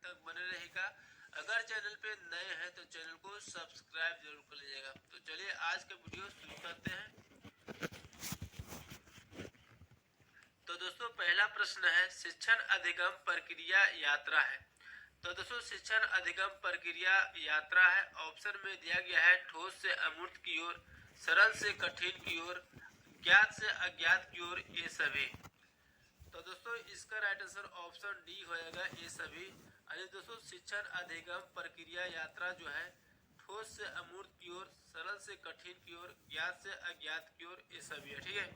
तक बने रहेगा। अगर चैनल पे नए हैं तो चैनल को सब्सक्राइब जरूर कर लीजिएगा। तो चलिए आज का वीडियो शुरू करते हैं। तो दोस्तों पहला प्रश्न है शिक्षण अधिगम प्रक्रिया यात्रा है। तो दोस्तों शिक्षण अधिगम प्रक्रिया यात्रा है। ऑप्शन में दिया गया है ठोस से अमूर्त की ओर, सरल से कठिन की ओर, ज्ञात से अज्ञात की ओर, ये सभी। तो दोस्तों इसका राइट आंसर ऑप्शन डी हो जाएगा, ये सभी। अरे दोस्तों शिक्षण अधिगम प्रक्रिया यात्रा जो है ठोस से अमूर्त की ओर, सरल से कठिन की ओर, ज्ञात से अज्ञात की ओर, ये सभी है। ठीक है,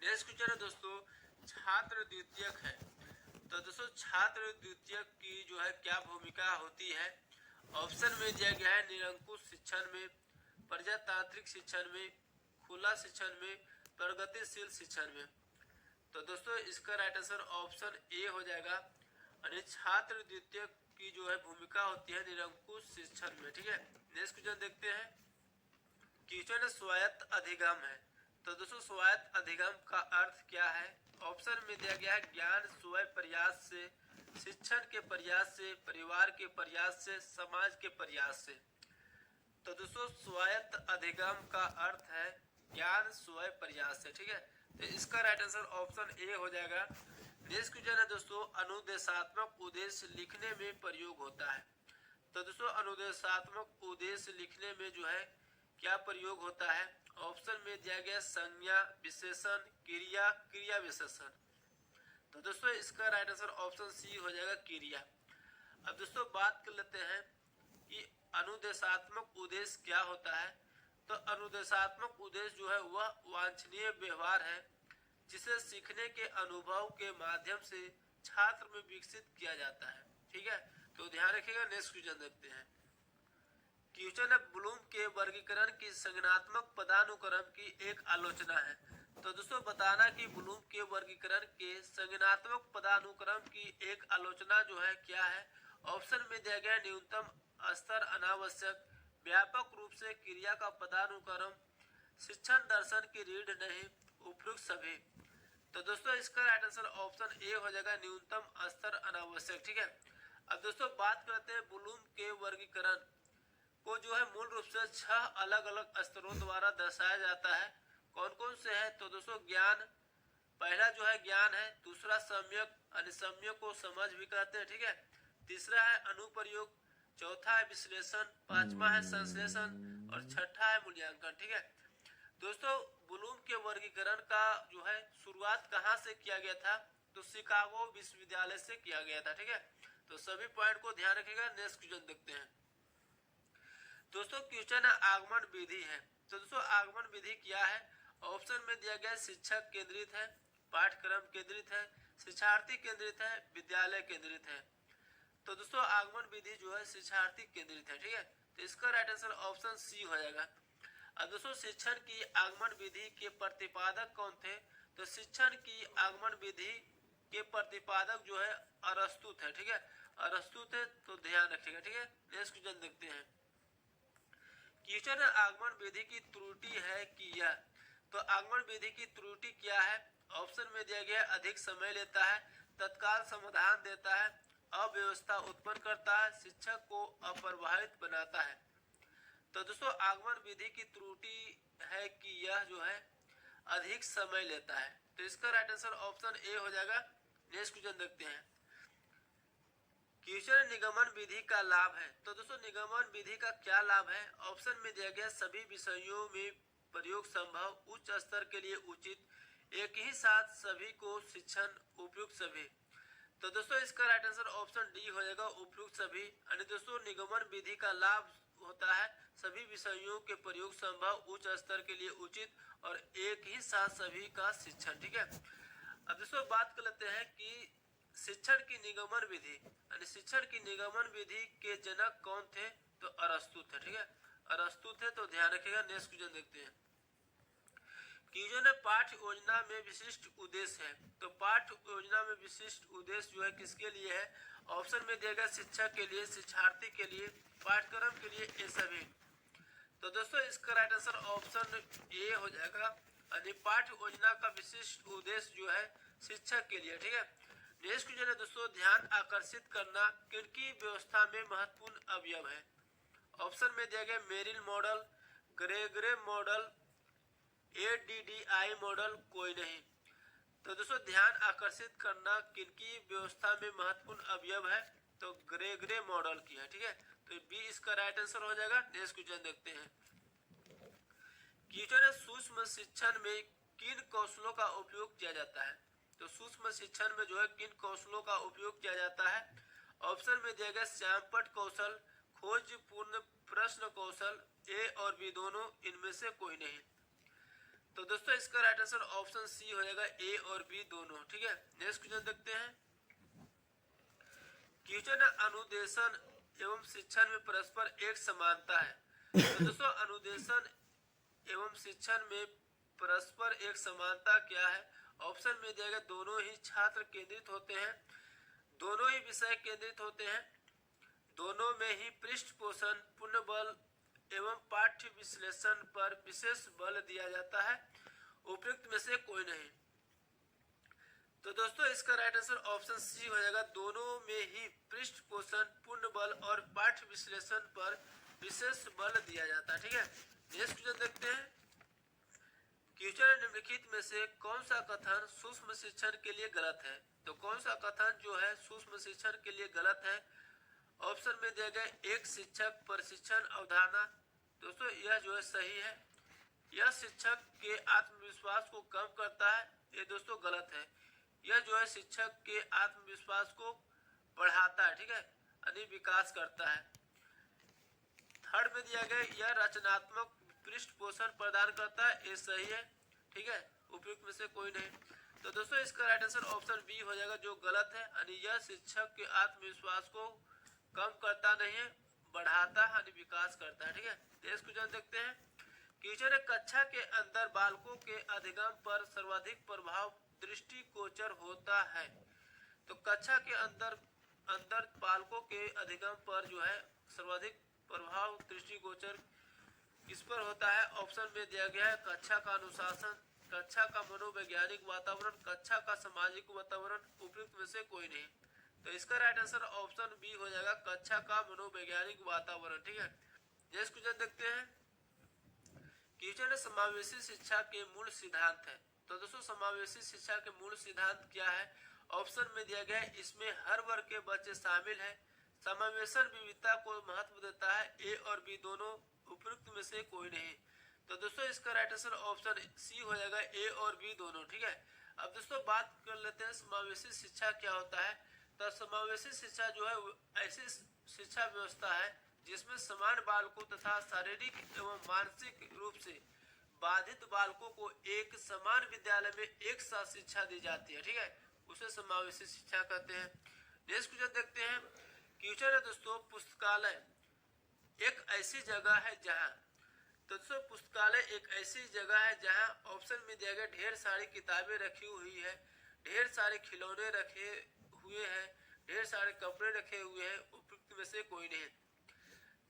नेक्स्ट क्वेश्चन है दोस्तों छात्र द्वितीयक है। तो दोस्तों छात्र द्वितीयक की जो है क्या भूमिका होती है। ऑप्शन में दिया गया है निरंकुश शिक्षण में, प्रजातांत्रिक शिक्षण में, खुला शिक्षण में, प्रगतिशील शिक्षण में। तो दोस्तों इसका राइट आंसर ऑप्शन ए हो जाएगा, यानी छात्र द्वितीयक की जो है भूमिका होती है निरंकुश शिक्षण में। ठीक है, नेक्स्ट क्वेश्चन देखते हैं। क्वेश्चन स्वायत्त अधिगम है। तो दोस्तों स्वायत्त अधिगम का अर्थ क्या है। ऑप्शन में दिया गया है ज्ञान स्वयं प्रयास से, शिक्षण के प्रयास से, परिवार के प्रयास से, समाज के प्रयास से। तो दोस्तों स्वायत्त अधिगम का अर्थ है ज्ञान स्वयं प्रयास से। ठीक है, तो इसका राइट आंसर ऑप्शन ए हो जाएगा। नेक्स्ट क्वेश्चन है दोस्तों अनुदेशात्मक उद्देश्य लिखने में प्रयोग होता है। तो दोस्तों अनुदेशात्मक उद्देश्य लिखने में जो है क्या प्रयोग होता है। ऑप्शन में दिया गया संज्ञा, विशेषण, क्रिया, क्रिया विशेषण। तो दोस्तों इसका राइट आंसर ऑप्शन सी हो जाएगा, क्रिया। अब दोस्तों बात कर लेते हैं कि अनुदेशात्मक उद्देश्य क्या होता है। तो अनुदेशात्मक उद्देश्य जो है वह वांछनीय व्यवहार है जिसे सीखने के अनुभव के माध्यम से छात्र में विकसित किया जाता है। ठीक है, तो ध्यान रखिएगा। नेक्स्ट क्वेश्चन देखते हैं। क्वेश्चन है ब्लूम के वर्गीकरण की संज्ञानात्मक पदानुक्रम की एक आलोचना है। तो दोस्तों बताना कि ब्लूम के वर्गीकरण के संज्ञानात्मक पदानुक्रम की एक आलोचना जो है क्या है। ऑप्शन में दिया गया न्यूनतम स्तर अनावश्यक, व्यापक रूप से क्रिया का पदानुक्रम, शिक्षण दर्शन की रीढ़ नहीं, उपयुक्त सभी। तो दोस्तों इसका राइट आंसर ऑप्शन ए हो जाएगा, न्यूनतम स्तर अनावश्यक। ठीक है, अब दोस्तों बात करते हैं ब्लूम के वर्गीकरण को जो है मूल रूप से 6 अलग अलग स्तरों द्वारा दर्शाया जाता है। कौन कौन से है। तो दोस्तों ज्ञान, पहला जो है ज्ञान है, दूसरा सम्यक, सम्यक को समझ भी कहते हैं। ठीक है, तीसरा है अनुप्रयोग, चौथा है विश्लेषण, पांचवा है संश्लेषण और छठा है मूल्यांकन। ठीक है दोस्तों ब्लूम के वर्गीकरण का जो है शुरुआत कहाँ से किया गया था। तो शिकागो विश्वविद्यालय से किया गया था। ठीक है, तो सभी पॉइंट को ध्यान रखिएगा। नेक्स्ट क्वेश्चन देखते हैं दोस्तों। क्वेश्चन आगमन विधि है। तो दोस्तों आगमन विधि क्या है। ऑप्शन में दिया गया शिक्षक केंद्रित है, पाठ्यक्रम केंद्रित है, शिक्षार्थी केंद्रित है, विद्यालय केंद्रित है। तो दोस्तों आगमन विधि जो है शिक्षार्थी केंद्रित है। ठीक है, तो इसका राइट आंसर ऑप्शन सी हो जाएगा। अब दोस्तों शिक्षण की आगमन विधि के प्रतिपादक कौन थे। तो शिक्षण की आगमन विधि के प्रतिपादक जो है अरस्तु थे। ठीक है, अरस्तु थे, तो ध्यान रखिएगा। ठीक है, नेक्स्ट क्वेश्चन देखते हैं। क्वेश्चन आगमन विधि की त्रुटि है कि यह। तो आगमन विधि की त्रुटि क्या है। ऑप्शन में दिया गया अधिक समय लेता है, तत्काल समाधान देता है, अव्यवस्था उत्पन्न करता है, शिक्षक को अप्रभावित बनाता है। तो दोस्तों आगमन विधि की त्रुटि है कि यह जो है अधिक समय लेता है। तो इसका राइट आंसर ऑप्शन ए हो जाएगा। नेक्स्ट क्वेश्चन देखते हैं। क्वेश्चन निगमन विधि का लाभ है। तो दोस्तों निगमन विधि का क्या लाभ है। ऑप्शन में दिया गया सभी विषयों में प्रयोग संभव, उच्च स्तर के लिए उचित, एक ही साथ सभी को शिक्षण, उपयुक्त सभी। तो दोस्तों इसका राइट आंसर ऑप्शन डी हो जाएगा, उपयुक्त सभी। यानी दोस्तों निगमन विधि का लाभ होता है सभी विषयों के प्रयोग संभव, उच्च स्तर के लिए उचित और एक ही साथ सभी का शिक्षण। ठीक है, अब दोस्तों बात कर लेते हैं कि शिक्षण की निगमन विधि, यानी शिक्षण की निगमन विधि के जनक कौन थे। तो अरस्तु थे। ठीक है, अरस्तु थे, तो ध्यान रखिएगा। नेक्स्ट क्वेश्चन देखते हैं। क्वेश्चन पाठ्य योजना में विशिष्ट उद्देश्य है। तो पाठ्य योजना में विशिष्ट उद्देश्य जो है किसके लिए है। ऑप्शन में दिया गया शिक्षक के लिए, शिक्षार्थी के लिए, पाठ्यक्रम के लिए, ये सभी। तो दोस्तों इसका राइट आंसर ऑप्शन ए हो जाएगा, यानी पाठ्य योजना का विशिष्ट उद्देश्य जो है शिक्षक के लिए। ठीक है, नेक्स्ट क्वेश्चन है दोस्तों, ध्यान आकर्षित करना किनकी व्यवस्था में महत्वपूर्ण अवयव है? ऑप्शन में दिया गया Merrill model, Gregorc model, ADDIE model, कोई नहीं। तो दोस्तों ध्यान आकर्षित करना किनकी व्यवस्था में महत्वपूर्ण अवयव है? तो ग्रेगरे मॉडल की है, ठीक है। तो बी इसका राइट आंसर हो जाएगा। नेक्स्ट क्वेश्चन देखते हैं। क्वेश्चन है, सूक्ष्म शिक्षण में किन कौशलों का उपयोग किया जाता है? तो सूक्ष्म शिक्षण में जो है किन कौशलों का उपयोग किया जाता है? ऑप्शन में दिया गया श्यामपट्ट कौशल, खोजपूर्ण प्रश्न कौशल, ए और बी दोनों, इनमें से कोई नहीं। तो दोस्तों इसका राइट आंसर ऑप्शन सी हो जाएगा, ए और बी दोनों, ठीक है। नेक्स्ट क्वेश्चन देखते हैं। क्वेश्चन अनुदेशन एवं शिक्षण में परस्पर एक समानता है। तो दोस्तों अनुदेशन एवं शिक्षण में परस्पर एक समानता क्या है? ऑप्शन में दिया गया दोनों ही छात्र केंद्रित होते हैं, दोनों ही विषय केंद्रित होते हैं, दोनों में ही पृष्ठ पोषण, पूर्ण बल एवं पाठ्य विश्लेषण पर विशेष बल दिया जाता है, उपयुक्त में से कोई नहीं। तो दोस्तों इसका राइट आंसर ऑप्शन सी हो जाएगा, दोनों में ही पृष्ठ पोषण, पूर्ण बल और पाठ्य विश्लेषण पर विशेष बल दिया जाता है, ठीक है। नेक्स्ट क्वेश्चन देखते हैं। क्वेश्चन निम्नलिखित में से कौन सा कथन सूक्ष्म शिक्षण के लिए गलत है? तो कौन सा कथन जो है सूक्ष्म शिक्षण के लिए गलत है? ऑप्शन में दिया गया एक शिक्षक प्रशिक्षण अवधारणा। दोस्तों यह जो है सही है, यह शिक्षक के आत्मविश्वास को कम करता है, ये दोस्तों गलत है। यह जो है शिक्षक के आत्मविश्वास को बढ़ाता है, ठीक है, यानी विकास करता है। थर्ड में दिया गया यह रचनात्मक पृष्ठ पोषण प्रदान करता है, ये सही है, ठीक है, उपयुक्त में से कोई नहीं। तो दोस्तों इसका राइट आंसर ऑप्शन बी हो जाएगा, जो गलत है, यानी यह शिक्षक के आत्मविश्वास को कम करता नहीं है, बढ़ाता है, यानी विकास करता है, ठीक है। नेक्स्ट क्वेश्चन देखते हैं। क्वेश्चन है, कक्षा के अंदर बालकों के अधिगम पर सर्वाधिक प्रभाव दृष्टिगोचर होता है। तो कक्षा के अंदर बालकों के अधिगम पर जो है सर्वाधिक प्रभाव दृष्टिगोचर किस पर होता है? ऑप्शन में दिया गया है कक्षा का अनुशासन, कक्षा का मनोवैज्ञानिक वातावरण, कक्षा का सामाजिक वातावरण, उपयुक्त में से कोई नहीं। तो इसका राइट आंसर ऑप्शन बी हो जाएगा, कक्षा का मनोवैज्ञानिक वातावरण, ठीक है। नेक्स्ट क्वेश्चन देखते हैं। क्वेश्चन है, समावेशी शिक्षा के मूल सिद्धांत है। तो दोस्तों समावेशी शिक्षा के मूल सिद्धांत क्या है? ऑप्शन में दिया गया है इसमें हर वर्ग के बच्चे शामिल है, समावेशन विविधता को महत्व देता है, ए और बी दोनों, उपयुक्त में से कोई नहीं। तो दोस्तों इसका राइट आंसर ऑप्शन सी हो जाएगा, ए और बी दोनों, ठीक है। अब दोस्तों बात कर लेते हैं समावेशी शिक्षा क्या होता है। तो समावेशी शिक्षा जो है ऐसी शिक्षा व्यवस्था है जिसमें समान बालकों तथा शारीरिक एवं मानसिक रूप से बाधित बालकों को एक समान विद्यालय में एक साथ शिक्षा दी जाती है, ठीक है, उसे समावेशी शिक्षा कहते हैं। नेक्स्ट क्वेश्चन देखते हैं। क्वेश्चन है दोस्तों, पुस्तकालय एक ऐसी जगह है जहाँ, तो दोस्तों पुस्तकालय एक ऐसी जगह है जहाँ ऑप्शन में दिया गया ढेर सारी किताबें रखी हुई है, ढेर सारे खिलौने रखे हुए हैं, ढेर सारे कपड़े रखे हुए हैं, उपयुक्त में से कोई नहीं।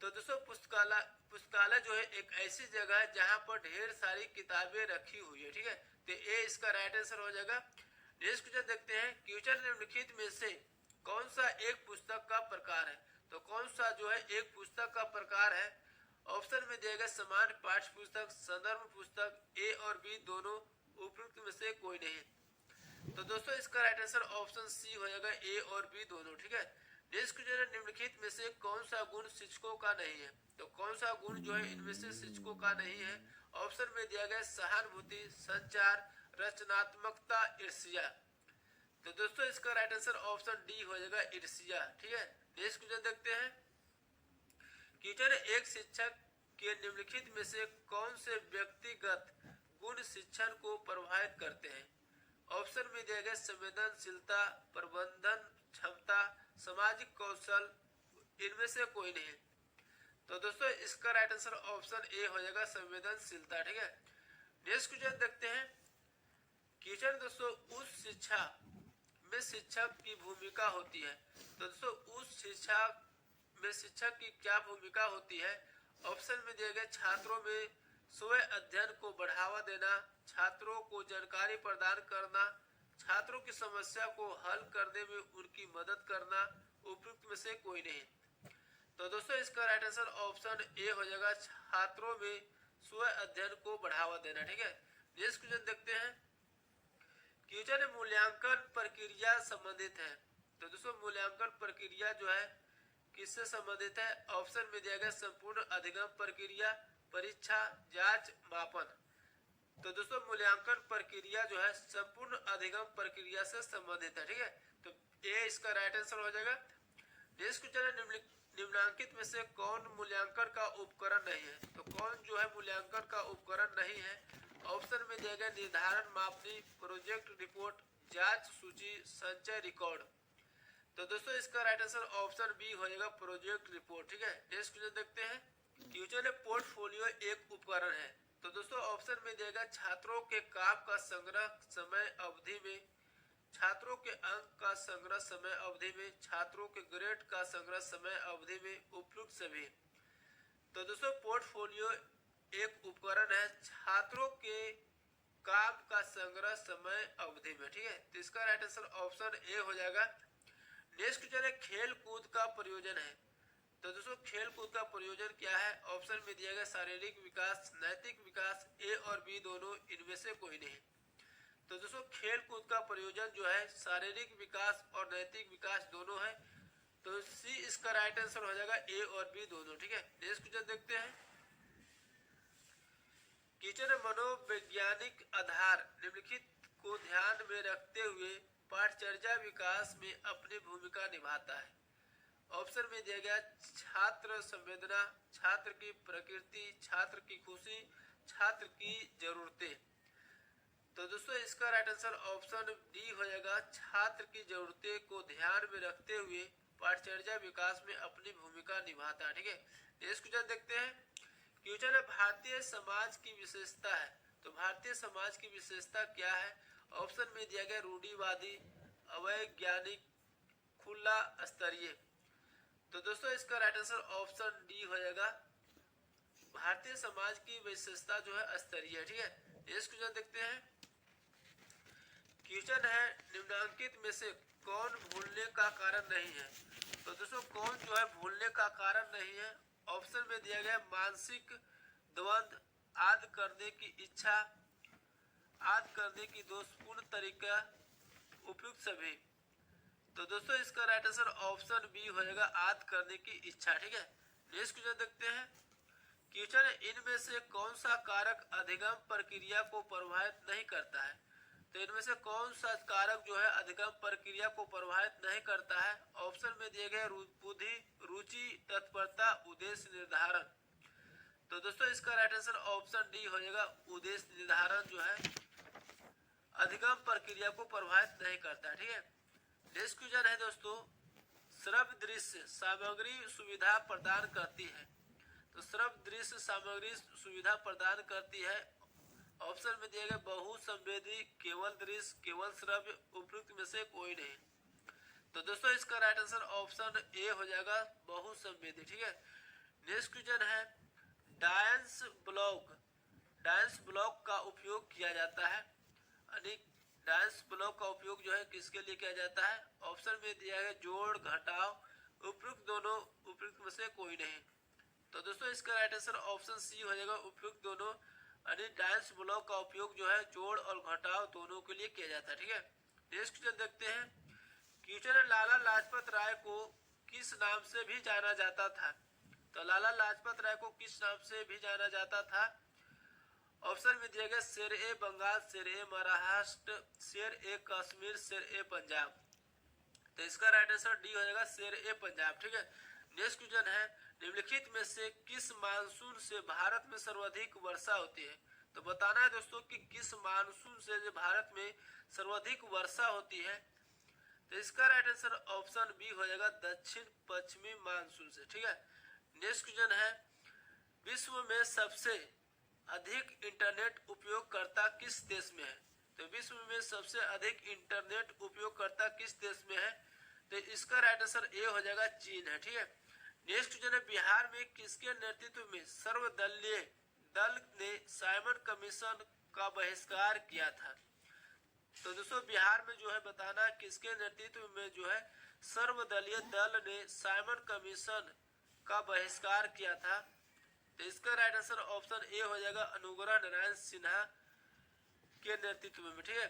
तो दोस्तों पुस्तकालय जो है एक ऐसी जगह है जहाँ पर ढेर सारी किताबें रखी हुई है, ठीक है। तो ए इसका राइट आंसर हो जाएगा। नेक्स्ट क्वेश्चन देखते हैं। क्वेश्चन निम्नलिखित में से कौन सा एक पुस्तक का प्रकार है? तो कौन सा जो है एक पुस्तक का प्रकार है? ऑप्शन में दिया गया समान पाठ्य पुस्तक, संदर्भ पुस्तक, ए और बी दोनों, उपयुक्त में से कोई नहीं। तो दोस्तों इसका राइट आंसर ऑप्शन सी हो जाएगा, ए और बी दोनों, ठीक है। नेक्स्ट क्वेश्चन है, निम्नलिखित में से कौन सा गुण शिक्षकों का नहीं है? तो कौन सा गुण जो है इनमें से शिक्षकों का नहीं है? ऑप्शन में दिया गया सहानुभूति, संचार, रचनात्मकता, ईर्ष्या। तो दोस्तों इसका राइट आंसर ऑप्शन डी हो जाएगा, ईर्ष्या, ठीक है। नेक्स्ट क्वेश्चन देखते हैं। क्वेश्चन है, एक शिक्षक के निम्नलिखित में से कौन से व्यक्तिगत गुण शिक्षण को प्रभावित करते हैं? ऑप्शन में दिया गया संवेदनशीलता, प्रबंधन क्षमता, सामाजिक कौशल, इनमें से कोई नहीं। तो दोस्तों इसका राइट आंसर ऑप्शन ए हो जाएगा, संवेदनशीलता, ठीक है। नेक्स्ट क्वेश्चन देखते हैं। क्वेश्चन दोस्तों, उस शिक्षा में शिक्षक की भूमिका होती है। तो दोस्तों उस शिक्षा में शिक्षक की क्या भूमिका होती है? ऑप्शन में दिया गया छात्रों में स्वयं अध्ययन को बढ़ावा देना, छात्रों को जानकारी प्रदान करना, छात्रों की समस्या को हल करने में उनकी मदद करना उपयुक्त में से कोई नहीं। तो दोस्तों इसका राइट आंसर ऑप्शन ए हो जाएगा, छात्रों में स्व अध्ययन को बढ़ावा देना। ठीक है, नेक्स्ट क्वेश्चन देखते हैं। क्वेश्चन मूल्यांकन प्रक्रिया संबंधित है। तो दोस्तों मूल्यांकन प्रक्रिया जो है किससे संबंधित है? ऑप्शन में दिया गया संपूर्ण अधिगम प्रक्रिया, परीक्षा, जांच, मापन। तो दोस्तों मूल्यांकन प्रक्रिया जो है संपूर्ण अधिगम प्रक्रिया से संबंधित है। ठीक है, तो ए इसका राइट आंसर हो जाएगा। नेक्स्ट क्वेश्चन है, निम्नलिखित में से कौन मूल्यांकन का उपकरण नहीं है? तो कौन जो है मूल्यांकन का उपकरण नहीं है? ऑप्शन में दिया गया निर्धारण, मापनी, प्रोजेक्ट रिपोर्ट, जांच सूची, संचय रिकॉर्ड। तो दोस्तों इसका राइट आंसर ऑप्शन बी हो जाएगा, प्रोजेक्ट रिपोर्ट। ठीक है, नेक्स्ट क्वेश्चन देखते हैं। क्वेश्चन है पोर्टफोलियो एक उपकरण है। तो दोस्तों ऑप्शन में दिया गया छात्रों के काम का संग्रह समय अवधि में, छात्रों के अंक का संग्रह समय अवधि में, छात्रों के ग्रेड का संग्रह समय अवधि में, उपयुक्त सभी। तो दोस्तों पोर्टफोलियो एक उपकरण है छात्रों के काम का संग्रह समय अवधि में। ठीक है, तो इसका राइट आंसर ऑप्शन ए हो जाएगा। नेक्स्ट क्वेश्चन है खेल कूद का प्रयोजन है। तो दोस्तों खेल कूद का प्रयोजन क्या है? ऑप्शन में दिया गया शारीरिक विकास, नैतिक विकास, ए और बी दोनों, इनमें से कोई नहीं। तो दोस्तों खेल कूद का प्रयोजन जो है शारीरिक विकास और नैतिक विकास दोनों है। तो सी इसका राइट आंसर हो जाएगा, ए और बी दोनों। ठीक है, नेक्स्ट क्वेश्चन देखते हैं। क्वेश्चन है मनोवैज्ञानिक आधार निम्नलिखित को ध्यान में रखते हुए पाठचर्या विकास में अपनी भूमिका निभाता है। ऑप्शन में दिया गया छात्र संवेदना, छात्र की प्रकृति, छात्र की खुशी, छात्र की जरूरतें। तो दोस्तों इसका राइट आंसर ऑप्शन डी हो जाएगा, छात्र की जरूरतें को ध्यान में रखते हुए पाठचर्या विकास में अपनी भूमिका निभाता है। ठीक है, नेक्स्ट क्वेश्चन देखते हैं। क्वेश्चन है भारतीय समाज की विशेषता है। तो भारतीय समाज की विशेषता क्या है? ऑप्शन में दिया गया रूढ़िवादी, अवैज्ञानिक, खुला, स्तरीय। तो दोस्तों इसका राइट आंसर ऑप्शन डी हो जाएगा, भारतीय समाज की विशेषता जो है स्तरीय। ठीक है, नेक्स्ट क्वेश्चन देखते हैं। क्वेश्चन है निम्नलिखित में से कौन भूलने का कारण नहीं है? तो दोस्तों कौन जो है भूलने का कारण नहीं है? ऑप्शन में दिया गया मानसिक द्वंद, आद करने की इच्छा, आद करने की दोषपूर्ण तरीका, उपयुक्त सभी। तो दोस्तों इसका राइट आंसर ऑप्शन बी हो जाएगा, आद करने की इच्छा। ठीक है, नेक्स्ट क्वेश्चन देखते हैं। क्वेश्चन इनमें से कौन सा कारक अधिगम प्रक्रिया को प्रभावित नहीं करता है? तो इनमें से कौन सा कारक जो है अधिगम प्रक्रिया को प्रभावित नहीं करता है? ऑप्शन में दिए गए बुद्धि, रुचि, तत्परता, उद्देश्य निर्धारण। तो दोस्तों इसका राइट आंसर ऑप्शन डी हो जाएगा, उद्देश्य निर्धारण जो है अधिगम प्रक्रिया को प्रभावित नहीं करता। ठीक है, नेक्स्ट क्वेश्चन है दोस्तों, श्रव्य दृश्य सामग्री सुविधा प्रदान करती है। तो श्रव्य दृश्य सामग्री सुविधा प्रदान करती है। ऑप्शन में दिया गया बहुसंवेदी, केवल दृश्य, केवल श्रव्य, उपयुक्त में से कोई नहीं। तो दोस्तों इसका राइट आंसर ऑप्शन ए हो जाएगा, बहुसंवेदी। ठीक है, नेक्स्ट क्वेश्चन है डांस ब्लॉक, डांस ब्लॉक का उपयोग किया जाता है। डांस ब्लॉक का उपयोग जो है किसके लिए किया जाता है? ऑप्शन में दिया गया जोड़, घटाव, उपयुक्त दोनों, उपयुक्त में से कोई नहीं। तो दोस्तों इसका राइट आंसर ऑप्शन सी हो जाएगा, उपयुक्त दोनों। डांस ब्लॉक का उपयोग जो है जोड़ और घटाव दोनों के लिए किया जाता है। ठीक है, नेक्स्ट क्वेश्चन देखते हैं। क्वेश्चन लाला लाजपत राय को किस नाम से भी जाना जाता था? तो लाला लाजपत राय को किस नाम से भी जाना जाता था? ऑप्शन में दिया गया शेर ए बंगाल, शेर ए महाराष्ट्र, शेर ए कश्मीर, शेर ए पंजाब। तो इसका राइट आंसर डी हो जाएगा, शेर ए पंजाब। ठीक है, नेक्स्ट क्वेश्चन है निम्नलिखित में से किस मानसून से भारत में सर्वाधिक वर्षा होती है? तो बताना है दोस्तों कि किस मानसून से भारत में सर्वाधिक वर्षा होती है। तो इसका राइट आंसर ऑप्शन बी हो जाएगा, दक्षिण पश्चिमी मानसून से। ठीक है, नेक्स्ट क्वेश्चन है विश्व में सबसे अधिक इंटरनेट उपयोगकर्ता किस देश में है? तो विश्व में सबसे अधिक इंटरनेट उपयोगकर्ता किस देश में है? तो इसका राइट आंसर ए हो जाएगा, चीन है। ठीक है, नेक्स्ट क्वेश्चन है बिहार में किसके नेतृत्व में सर्वदलीय दल ने साइमन कमीशन का बहिष्कार किया था? तो दोस्तों बिहार में जो है बताना है किसके नेतृत्व में जो है सर्वदलीय दल ने साइमन कमीशन का बहिष्कार किया था। तो इसका राइट आंसर ऑप्शन ए हो जाएगा अनुग्रह नारायण सिन्हा के नेतृत्व में। ठीक है,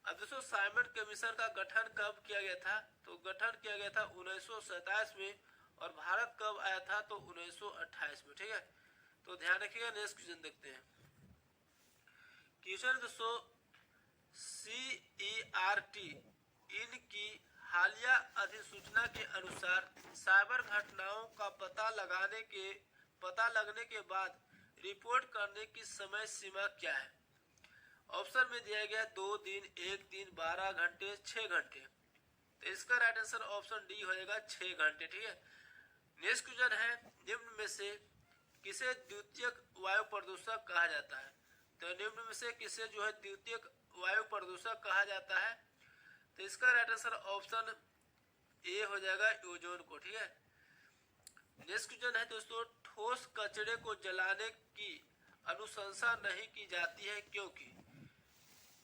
अब दोस्तों साइमन कमीशन का गठन कब किया गया था? तो गठन किया गया था 1927 में, और भारत कब आया था? तो 1928 में। ठीक है, तो ध्यान रखिएगा। नेक्स्ट क्वेश्चन देखते हैं। क्वेश्चन दोस्तों CERT इनकी हालिया अधिसूचना के अनुसार साइबर घटनाओं का पता लगने के बाद रिपोर्ट करने की समय सीमा क्या है? ऑप्शन में दिया गया 2 दिन, 1 दिन, 12 घंटे, 6 घंटे। तो इसका राइट आंसर ऑप्शन डी हो जाएगा 6 घंटे। ठीक है, नेक्स्ट क्वेश्चन है निम्न में से किसे द्वितीयक वायु प्रदूषक कहा जाता है? तो निम्न में से किसे जो है द्वितीयक वायु प्रदूषक कहा जाता है? तो इसका राइट आंसर ऑप्शन ए हो जाएगा ओजोन को। ठीक है, नेक्स्ट क्वेश्चन है दोस्तों ठोस कचरे को जलाने की अनुशंसा नहीं की जाती है क्योंकि?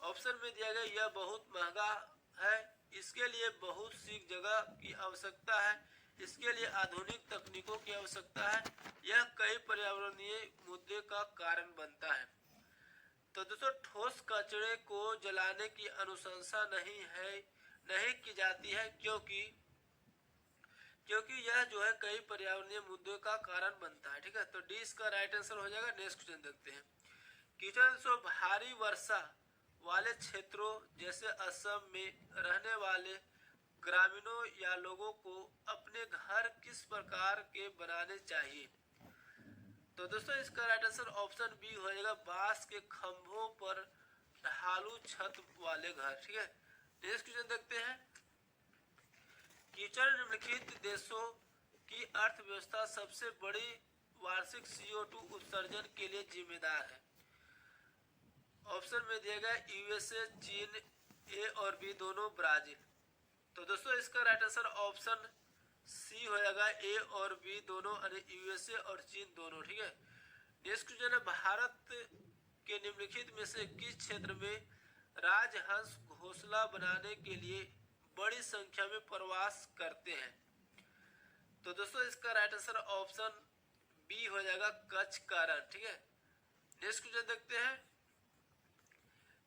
ऑप्शन में दिया गया यह बहुत महंगा है, इसके लिए बहुत सी जगह की आवश्यकता है, इसके लिए आधुनिक तकनीकों की आवश्यकता है, यह कई पर्यावरणीय मुद्दे का कारण बनता है। तो दोस्तों ठोस कचरे को जलाने की अनुशंसा नहीं की जाती है क्योंकि यह जो है कई पर्यावरणीय मुद्दों का कारण बनता है। ठीक है, तो डी इसका राइट आंसर हो जाएगा। नेक्स्ट क्वेश्चन देखते हैं। क्वेश्चन भारी वर्षा वाले क्षेत्रों जैसे असम में रहने वाले ग्रामीणों या लोगों को अपने घर किस प्रकार के बनाने चाहिए? तो दोस्तों इसका राइट आंसर ऑप्शन बी हो जाएगा बांस के खंभों पर ढालू छत वाले घर। ठीक है, नेक्स्ट क्वेश्चन देखते हैं। कीचड़ निम्नलिखित देशों की अर्थव्यवस्था सबसे बड़ी वार्षिक CO2 उत्सर्जन के लिए जिम्मेदार है? ऑप्शन में दिया गया USA, चीन, ए और बी दोनों, ब्राजील। तो दोस्तों इसका राइट आंसर ऑप्शन सी हो जाएगा ए और बी दोनों, USA और चीन दोनों। ठीक है, नेक्स्ट क्वेश्चन है भारत के निम्नलिखित में से किस क्षेत्र में राजहंस घोंसला बनाने के लिए बड़ी संख्या में प्रवास करते हैं? तो दोस्तों इसका राइट आंसर ऑप्शन बी हो जाएगा कच्छ का रण। ठीक है, नेक्स्ट क्वेश्चन देखते हैं।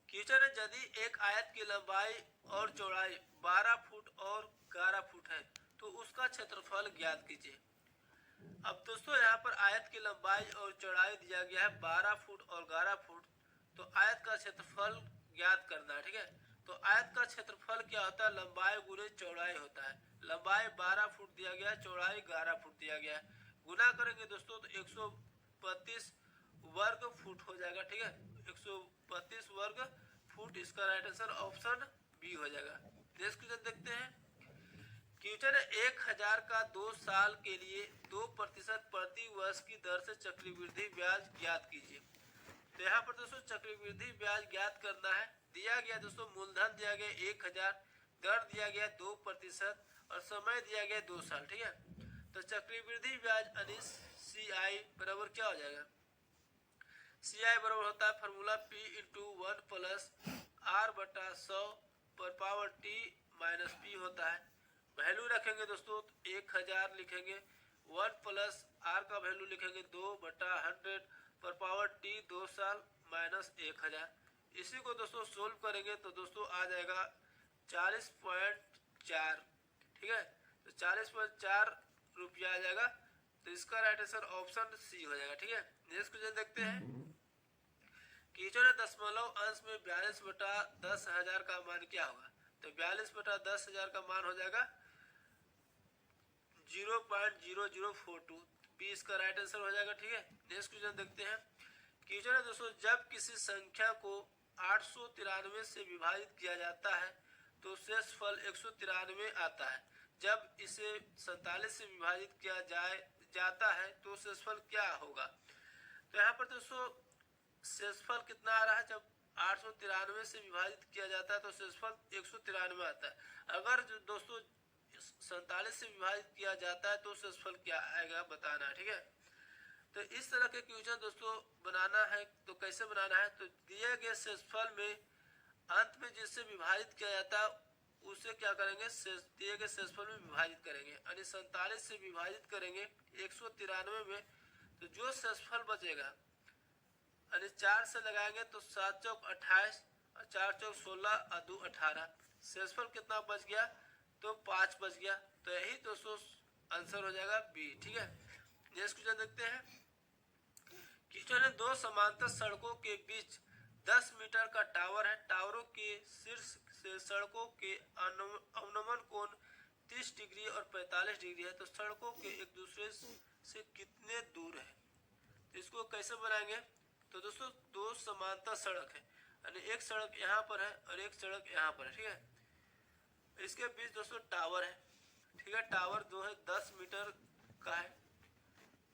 क्वेश्चन है यदि एक आयत की लंबाई और चौड़ाई 12 फुट और 11 फुट है तो उसका क्षेत्रफल ज्ञात कीजिए। अब दोस्तों यहाँ पर आयत की लंबाई और चौड़ाई दिया गया है 12 फुट और 11 फुट, तो आयत का क्षेत्रफल ज्ञात करना है। ठीक है, तो आयत का क्षेत्रफल क्या होता है? लंबाई गुने चौड़ाई होता है। लंबाई 12 फुट दिया गया है, चौड़ाई 11 फुट दिया गया है, गुना करेंगे दोस्तों तो 132 वर्ग फुट हो जाएगा। ठीक है, 132 वर्ग फुट इसका राइट आंसर ऑप्शन बी हो जाएगा। नेक्स्ट क्वेश्चन देखते हैं। क्वेश्चन 1000 का 2 साल के लिए 2% प्रति वर्ष की दर से चक्रवृद्धि ब्याज ज्ञात कीजिए। तो यहाँ पर दोस्तों चक्रवृद्धि ब्याज ज्ञात करना है। दिया गया दोस्तों मूलधन दिया गया 1000, दर दिया गया 2% और समय दिया गया 2 साल। ठीक है, तो चक्रवृद्धि ब्याज अनिश CI बराबर क्या हो जाएगा? CI बराबर होता है फॉर्मूला P × 1 + R/100 पर पावर T - P होता है। वैल्यू रखेंगे दोस्तों 1000 लिखेंगे, 1 + R का वैल्यू लिखेंगे 2/100 पर पावर T 2 साल माइनस 1000। इसी को दोस्तों सोल्व करेंगे तो दोस्तों आ जाएगा 40.4। ठीक है, तो 40.4 रुपया आ जाएगा। तो इसका राइट आंसर ऑप्शन सी हो जाएगा। ठीक है, नेक्स्ट क्वेश्चन देखते हैं। क्वेश्चन दशमलव अंश में 42/10,000 का मान क्या होगा? तो 42/10,000 का मान हो जाएगा 0.0042। बी इसका राइट आंसर हो जाएगा। ठीक है, नेक्स्ट क्वेश्चन देखते हैं। क्वेश्चन है दोस्तों जब किसी संख्या को 893 से विभाजित किया जाता है तो शेषफल 193 आता है। जब इसे 47 से विभाजित किया जाता है तो शेषफल क्या होगा? तो यहाँ पर दोस्तों शेषफल कितना आ रहा है? जब 893 से विभाजित किया जाता है तो शेषफल 193 आता है। अगर दोस्तों 47 से विभाजित किया जाता है तो शेषफल क्या आएगा बताना है। ठीक है, तो इस तरह के क्वेश्चन दोस्तों बनाना है तो कैसे बनाना है? तो दिए गए शेषफल में अंत में जिससे विभाजित किया जाता है उसे क्या करेंगे, दिए गए शेषफल में विभाजित करेंगे। यानी 47 से विभाजित करेंगे 193 में, तो जो शेषफल बचेगा यानी 4 से लगाएंगे तो 7 चौक 28 और 4 चौक 16 और 2 18, शेषफल कितना बच गया, तो 5 बच गया। तो यही दोस्तों आंसर हो जाएगा बी। ठीक है, नेक्स्ट क्वेश्चन देखते हैं। क्वेश्चन है, दो समांतर सड़कों के बीच 10 मीटर का टावर है। टावरों के शीर्ष से सड़कों के अवनमन कोण 30 डिग्री और 45 डिग्री है। तो सड़कों के एक दूसरे से कितने दूर है। तो इसको कैसे बनाएंगे, तो दोस्तों दो समांतर सड़क है, यानी एक सड़क यहाँ पर है और एक सड़क यहाँ पर है। ठीक है, इसके बीच दोस्तों टावर है। ठीक है, टावर जो है 10 मीटर का है।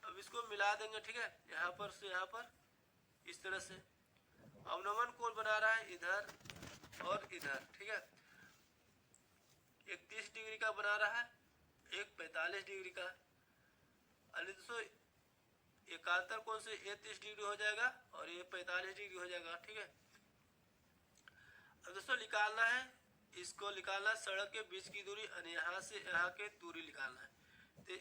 अब इसको मिला देंगे। ठीक है, यहाँ पर से यहाँ पर इस तरह से अवनमन कोण बना रहा है इधर और इधर। ठीक है, एक 30 डिग्री का बना रहा है, एक 45 डिग्री का। दोस्तों एकांतर कोण से ये 30 डिग्री हो जाएगा और ये 45 डिग्री हो जाएगा। ठीक है, अब दोस्तों निकालना है, इसको निकालना सड़क के बीच की दूरी, यहाँ से यहाँ की दूरी निकालना है। तो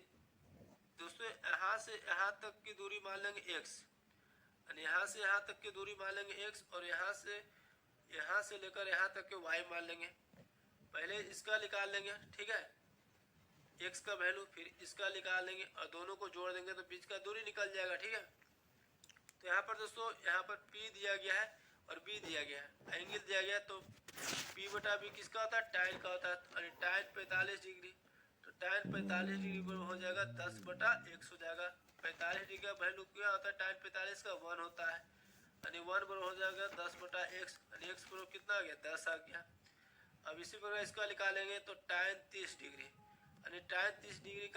दोस्तों यहाँ से यहाँ तक की दूरी मान लेंगे x, यहाँ से यहाँ तक की दूरी मान लेंगे x, और यहाँ से लेकर यहाँ तक के y मान लेंगे। पहले इसका निकाल लेंगे। ठीक है, x का वैल्यू, फिर इसका निकाल लेंगे और दोनों को जोड़ देंगे तो बीच का दूरी निकल जाएगा। ठीक है, तो यहाँ पर दोस्तों यहाँ पर P दिया गया है और B दिया गया है, एंगल दिया गया है। तो P बटा B किसका होता है, tan का होता है, और tan 45 डिग्री। तो tan 45 डिग्री पर हो जाएगा 10 बटा x हो जाएगा। 45 डिग्री का वैल्यू क्या होता है, tan 45 का 1 होता है, यानी 1 बराबर हो जाएगा 10 बटा x, यानी x बराबर कितना आ गया, 10 आ गया। अब इसी प्रकार इसका निकालेंगे तो tan 30 डिग्री, यानी tan 30 डिग्री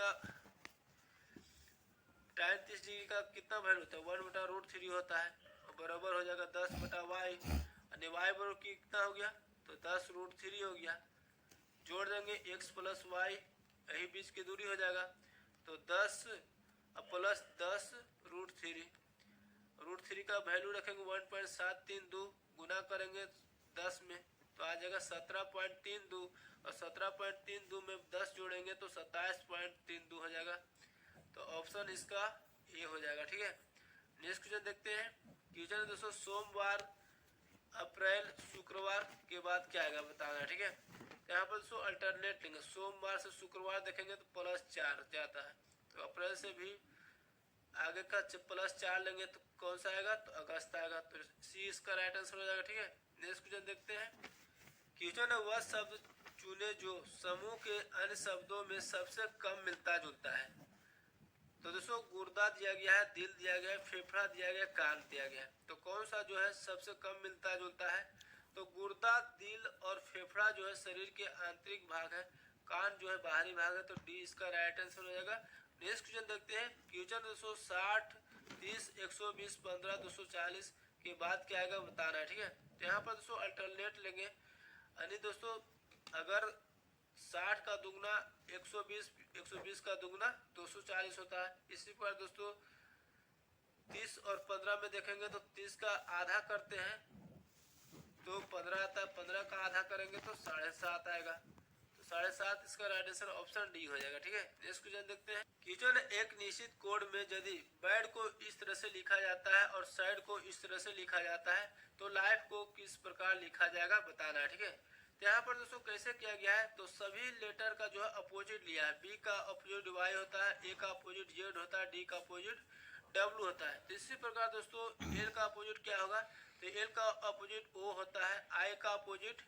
का कितना वैल्यू होता है, 1 बटा √3 होता है, बराबर हो जाएगा 10 बटा y, यानी y बराबर कितना हो गया, तो 10 √3 हो गया। जोड़ देंगे x प्लस y, यही बीच की दूरी हो जाएगा। तो 10 प्लस 10 √3 का वैल्यू रखेंगे 1.732, गुना करेंगे 10 में तो आ जाएगा 17.32, और 17.32 में 10 जोड़ेंगे तो 27.32 हो जाएगा। तो ऑप्शन इसका ए हो जाएगा। ठीक है, नेक्स्ट क्वेश्चन देखते हैं। क्वेश्चन है दोस्तों, सोमवार, अप्रैल, शुक्रवार के बाद क्या आएगा बताना है। ठीक है, यहाँ पर दोस्तों अल्टरनेट लेंगे, सोमवार से शुक्रवार देखेंगे तो +4 जाता है, तो अप्रैल से भी आगे का +4 लेंगे तो कौन सा आएगा, तो अगस्त आएगा। तो सी इसका राइट आंसर हो जाएगा। ठीक है, नेक्स्ट क्वेश्चन देखते हैं। क्वेश्चन है, वह शब्द चुने जो समूह के अन्य शब्दों में सबसे कम मिलता जुलता है। तो दोस्तों गुर्दा दिया गया है, दिल दिया गया है, फेफड़ा दिया गया है, कान दिया गया है। तो कौन सा जो है सबसे कम मिलता जुलता है, तो गुर्दा, दिल और फेफड़ा जो है शरीर के आंतरिक भाग है, कान जो है बाहरी भाग है। तो डी इसका राइट आंसर हो जाएगा। नेक्स्ट क्वेश्चन देखते हैं। क्वेश्चन 260, 30, 120, 15, 240 के बाद क्या आएगा बताना है। ठीक है, तो यहाँ पर दोस्तों अल्टरनेट लेंगे, यानी दोस्तों अगर 60 का दुगना 120, 120 का दुगना 240 होता है। इसी पर दोस्तों 30 और 15 में देखेंगे तो 30 का आधा करते हैं तो 15 आता है, 15 का आधा करेंगे तो 7.5 आएगा। तो 7.5 इसका राइट आंसर ऑप्शन डी हो जाएगा। ठीक है, नेक्स्ट क्वेश्चन देखते हैं। क्वेश्चन एक निश्चित कोड में यदि बैड को इस तरह से लिखा जाता है और साइड को इस तरह से लिखा जाता है तो लाइफ को किस प्रकार लिखा जाएगा बताना है। ठीक है, तो यहाँ पर दोस्तों कैसे किया गया है, तो सभी लेटर का जो है अपोजिट लिया है। बी का अपोजिट y होता है, ए का अपोजिट z होता है, डी का अपोजिट w होता है। तो इसी प्रकार दोस्तों एल का अपोजिट क्या होगा, तो एल का अपोजिट o होता है, आई का अपोजिट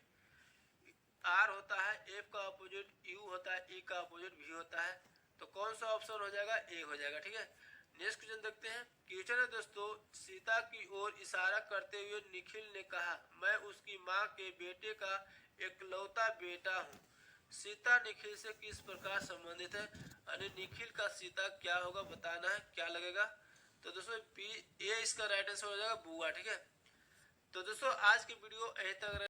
r होता है, एफ का अपोजिट u होता है, ई का अपोजिट v होता है। तो कौन सा ऑप्शन हो जाएगा, ए हो जाएगा। ठीक है, नेक्स्ट क्वेश्चन देखते हैं। क्वेश्चन है दोस्तों, सीता की ओर इशारा करते हुए निखिल ने कहा, मैं उसकी माँ के बेटे का एकलौता बेटा हूँ। सीता निखिल से किस प्रकार संबंधित है, यानी निखिल का सीता क्या होगा बताना है, क्या लगेगा। तो दोस्तों बी, ए इसका राइट आंसर हो जाएगा बुआ। ठीक है, तो दोस्तों आज की वीडियो यहीं तक